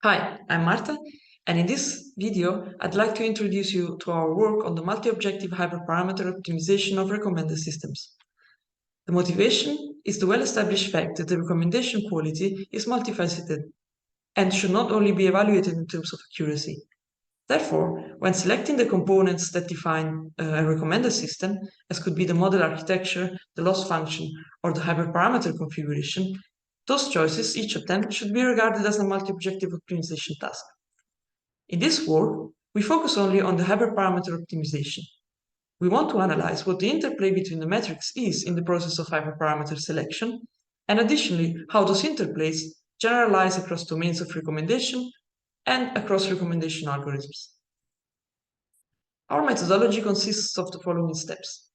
Hi, I'm Marta, and in this video, I'd like to introduce you to our work on the multi-objective hyperparameter optimization of recommender systems. The motivation is the well-established fact that the recommendation quality is multifaceted and should not only be evaluated in terms of accuracy. Therefore, when selecting the components that define a recommender system, as could be the model architecture, the loss function, or the hyperparameter configuration, those choices, each of them, should be regarded as a multi-objective optimization task. In this work, we focus only on the hyperparameter optimization. We want to analyze what the interplay between the metrics is in the process of hyperparameter selection, and additionally, how those interplays generalize across domains of recommendation and across recommendation algorithms. Our methodology consists of the following steps.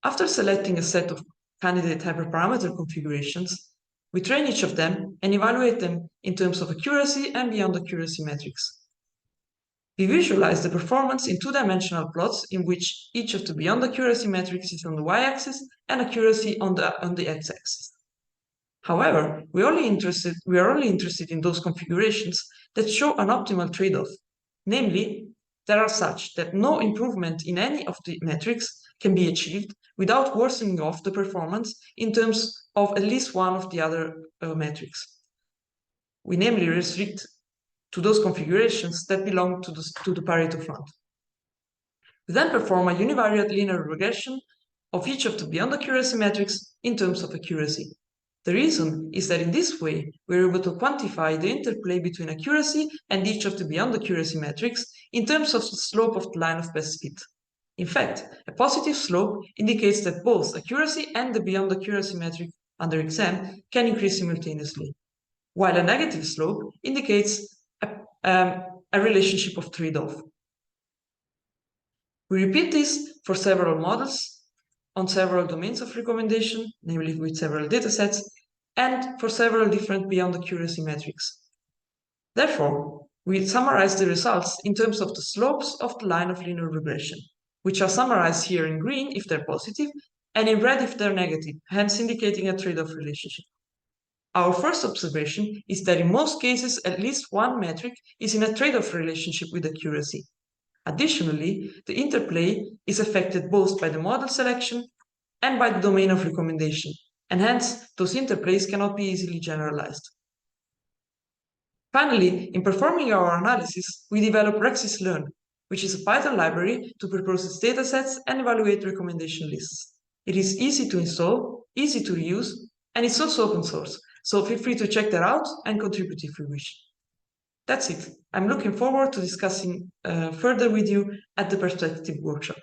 After selecting a set of candidate hyperparameter configurations, we train each of them and evaluate them in terms of accuracy and beyond accuracy metrics. We visualize the performance in two-dimensional plots in which each of the beyond accuracy metrics is on the y-axis and accuracy on the x-axis. However, we are only interested in those configurations that show an optimal trade-off, namely, that are such that no improvement in any of the metrics can be achieved without worsening of the performance in terms of at least one of the other metrics. We namely restrict to those configurations that belong to the Pareto front. We then perform a univariate linear regression of each of the beyond accuracy metrics in terms of accuracy. The reason is that in this way, we're able to quantify the interplay between accuracy and each of the beyond accuracy metrics in terms of the slope of the line of best fit. In fact, a positive slope indicates that both accuracy and the beyond accuracy metric under exam can increase simultaneously, while a negative slope indicates a relationship of trade-off. We repeat this for several models on several domains of recommendation, namely with several datasets, and for several different beyond accuracy metrics. Therefore, we summarize the results in terms of the slopes of the line of linear regression, which are summarized here in green if they're positive, and in red if they're negative, hence indicating a trade-off relationship. Our first observation is that in most cases, at least one metric is in a trade-off relationship with accuracy. Additionally, the interplay is affected both by the model selection and by the domain of recommendation, and hence those interplays cannot be easily generalized. Finally, in performing our analysis, we develop RexisLearn, which is a Python library to preprocess datasets and evaluate recommendation lists. It is easy to install, easy to reuse, and it's also open source, so feel free to check that out and contribute if you wish. That's it. I'm looking forward to discussing further with you at the Perspective workshop.